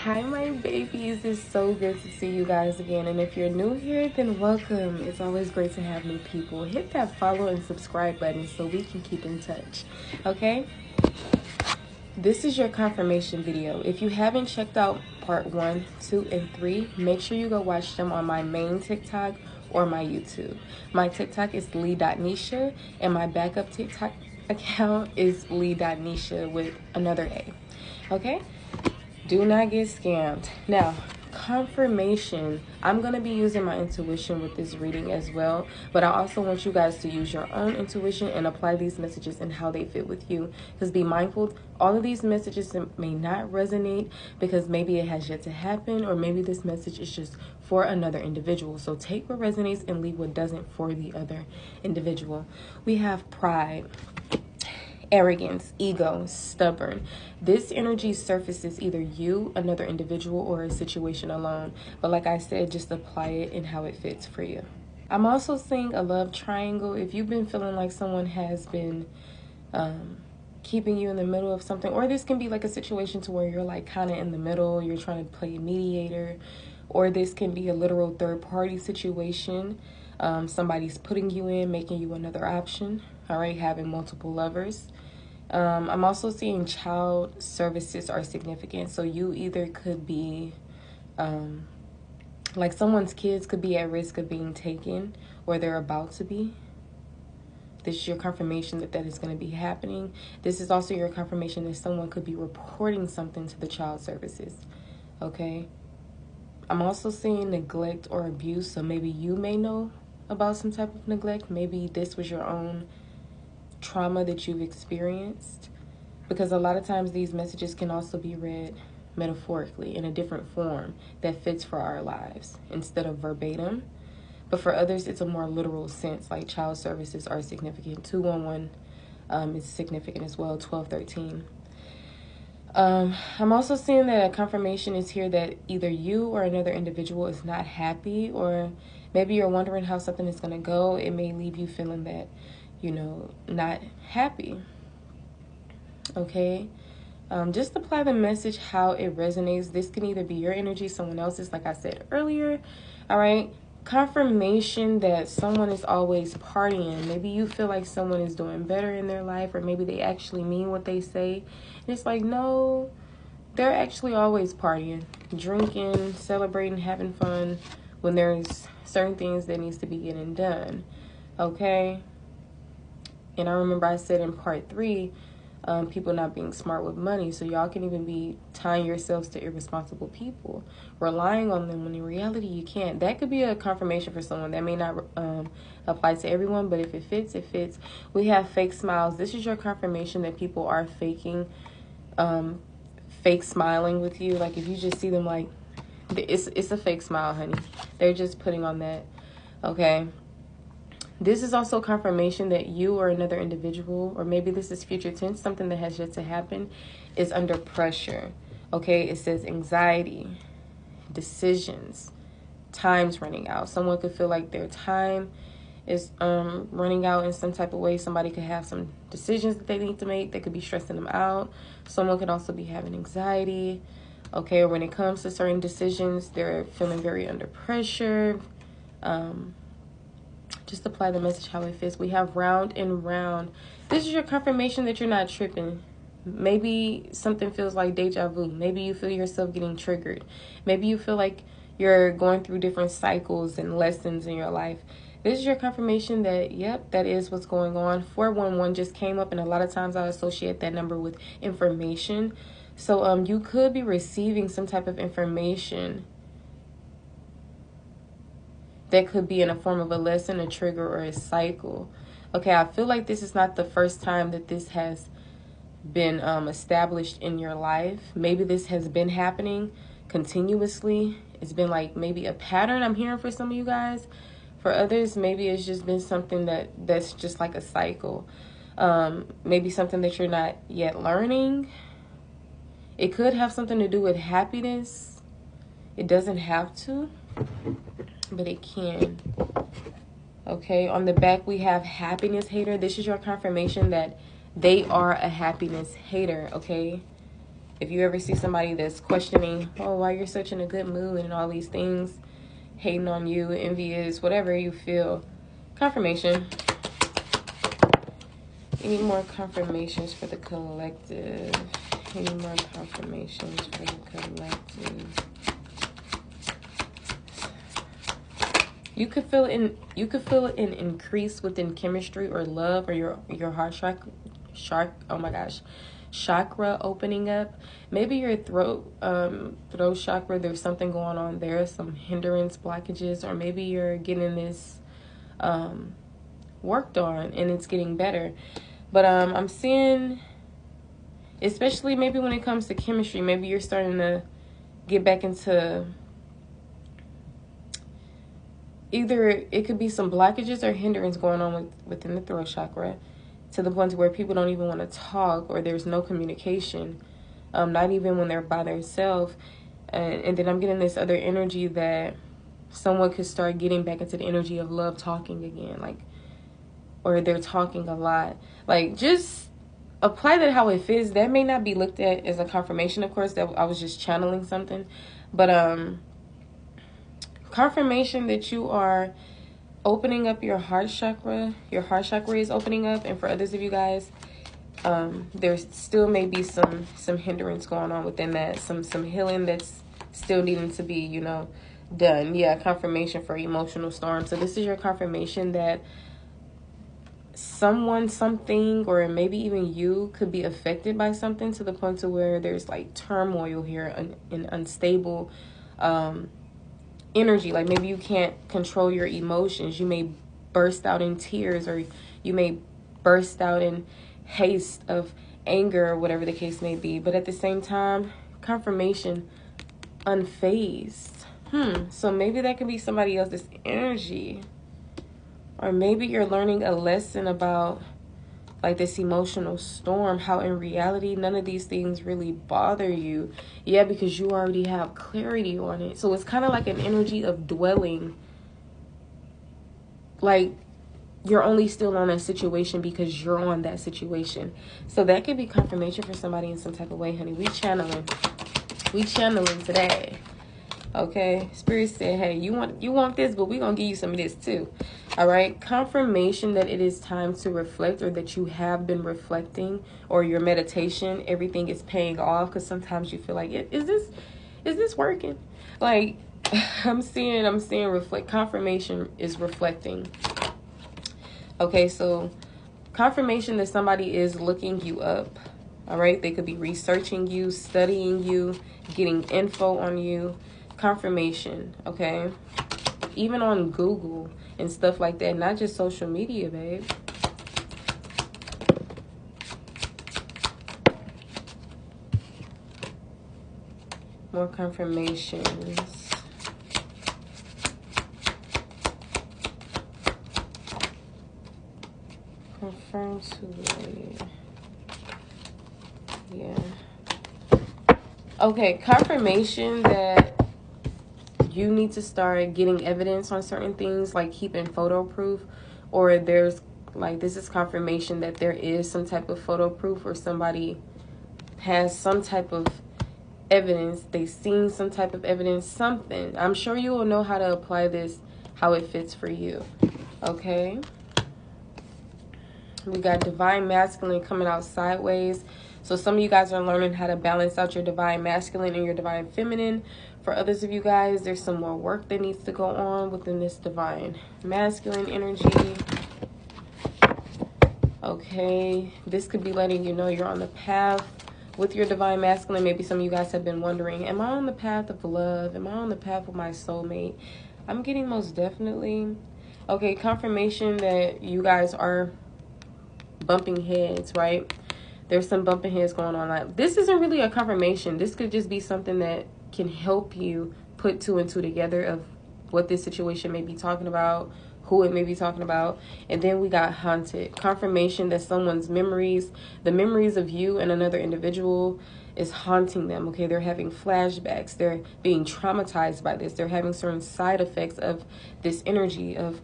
Hi, my babies. It's so good to see you guys again. And if you're new here, then welcome. It's always great to have new people. Hit that follow and subscribe button so we can keep in touch. Okay? This is your confirmation video. If you haven't checked out part 1, 2, and 3, make sure you go watch them on my main TikTok or my YouTube. My TikTok is lee.nisha and my backup TikTok account is lee.nisha with another A. Okay? Do not get scammed. Now, confirmation. I'm going to be using my intuition with this reading as well, but I also want you guys to use your own intuition and apply these messages and how they fit with you. Because be mindful, all of these messages may not resonate because maybe it has yet to happen, or maybe this message is just for another individual. So take what resonates and leave what doesn't for the other individual. We have pride, arrogance, ego, stubborn. This energy surfaces either you, another individual, or a situation alone. But like I said, just apply it and how it fits for you. I'm also seeing a love triangle. If you've been feeling like someone has been keeping you in the middle of something, or this can be like a situation to where you're like kind of in the middle, you're trying to play mediator, or this can be a literal third party situation. Somebody's putting you in, making you another option. All right, having multiple lovers. I'm also seeing child services are significant. So you either could be, like someone's kids could be at risk of being taken, or they're about to be. This is your confirmation that that is going to be happening. This is also your confirmation that someone could be reporting something to the child services. Okay. I'm also seeing neglect or abuse. So maybe you may know about some type of neglect. Maybe this was your own trauma that you've experienced, because a lot of times these messages can also be read metaphorically in a different form that fits for our lives instead of verbatim. But for others, it's a more literal sense, like child services are significant. 211 is significant as well, 1213. I'm also seeing that a confirmation is here that either you or another individual is not happy, or maybe you're wondering how something is going to go. It may leave you feeling that, not happy. Okay? Just apply the message how it resonates. This can either be your energy, someone else's, like I said earlier. All right? Confirmation that someone is always partying. Maybe you feel like someone is doing better in their life, or maybe they actually mean what they say. And it's like, no, they're actually always partying, drinking, celebrating, having fun when there's certain things that needs to be getting done. Okay? And I remember I said in part 3, people not being smart with money. So y'all can even be tying yourselves to irresponsible people, relying on them when in reality you can't. That could be a confirmation for someone. That may not apply to everyone, but if it fits, it fits. We have fake smiles. This is your confirmation that people are faking, fake smiling with you. Like if you just see them like, it's a fake smile, honey. They're just putting on that. Okay. This is also confirmation that you or another individual, or maybe this is future tense, something that has yet to happen, is under pressure. Okay, it says anxiety, decisions, time's running out. Someone could feel like their time is running out in some type of way. Somebody could have some decisions that they need to make. They could be stressing them out. Someone could also be having anxiety. Okay, or when it comes to certain decisions, they're feeling very under pressure. Just apply the message how it fits. We have round and round. This is your confirmation that you're not tripping. Maybe something feels like deja vu. Maybe you feel yourself getting triggered. Maybe you feel like you're going through different cycles and lessons in your life. This is your confirmation that, yep, that is what's going on. 411 just came up, and a lot of times I associate that number with information. So you could be receiving some type of information that could be in a form of a lesson, a trigger, or a cycle. Okay, I feel like this is not the first time that this has been established in your life. Maybe this has been happening continuously. It's been like maybe a pattern I'm hearing for some of you guys. For others, maybe it's just been something that's just like a cycle. Maybe something that you're not yet learning. It could have something to do with happiness. It doesn't have to, but it can. Okay, on the back we have happiness hater. This is your confirmation that they are a happiness hater. Okay, If you ever see somebody that's questioning, oh, why you're such in a good mood and all these things, hating on you, envious, whatever you feel, confirmation. Any more confirmations for the collective? Any more confirmations for the collective? You could feel an increase within chemistry or love, or your heart chakra opening up. Maybe your throat chakra, there's something going on there, some hindrance, blockages, or maybe you're getting this worked on and it's getting better. But I'm seeing, especially maybe when it comes to chemistry, maybe you're starting to get back into, either it could be some blockages or hindrance going on within the throat chakra, to the point where people don't even want to talk, or there's no communication, not even when they're by themselves. And then I'm getting this other energy that someone could start getting back into the energy of love, talking again, like, or they're talking a lot. Like, just apply that how it fits. That may not be looked at as a confirmation, of course, that I was just channeling something. But confirmation that you are opening up your heart chakra. Your heart chakra is opening up. And for others of you guys, there's still may be some hindrance going on within that. Some healing that's still needing to be, done. Yeah, confirmation for emotional storm. So this is your confirmation that someone, something, or maybe even you could be affected by something, to the point to where there's like turmoil here and unstable energy. Like, maybe you can't control your emotions. You may burst out in tears, or you may burst out in haste of anger, or whatever the case may be. But at the same time, confirmation, unfazed. So maybe that could be somebody else's energy. Or maybe you're learning a lesson about, like, this emotional storm, how in reality none of these things really bother you. Yeah, because you already have clarity on it. So it's kind of like an energy of dwelling. Like, you're only still on that situation because you're on that situation. So that could be confirmation for somebody in some type of way, honey. We channeling today. Okay, Spirit said, hey, you want this, but we're gonna give you some of this too. All right, confirmation that it is time to reflect, or that you have been reflecting, or your meditation, everything is paying off. Because sometimes you feel like, is this working? Like, I'm seeing reflect. Confirmation is reflecting. Okay, so confirmation that somebody is looking you up. All right, they could be researching you, studying you, getting info on you. Confirmation, okay? Even on Google and stuff like that, not just social media, babe. More confirmations. Confirm to wait. Yeah. Okay, confirmation that you need to start getting evidence on certain things, like keeping photo proof, or there's, like, this is confirmation that there is some type of photo proof, or somebody has some type of evidence, they've seen some type of evidence, something. I'm sure you will know how to apply this, how it fits for you. Okay, we got divine masculine coming out sideways. So some of you guys are learning how to balance out your divine masculine and your divine feminine. For others of you guys, there's some more work that needs to go on within this divine masculine energy. Okay, this could be letting you know you're on the path with your divine masculine. Maybe some of you guys have been wondering, am I on the path of love? Am I on the path with my soulmate? I'm getting most definitely. Okay, confirmation that you guys are bumping heads, right? There's some bumping heads going on. Like, this isn't really a confirmation. This could just be something that can help you put two and two together of what this situation may be talking about, who it may be talking about. And then we got haunted. Confirmation that someone's memories, the memories of you and another individual, is haunting them. Okay, they're having flashbacks. They're being traumatized by this. They're having certain side effects of this energy of,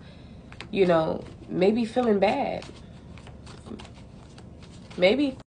maybe feeling bad. Maybe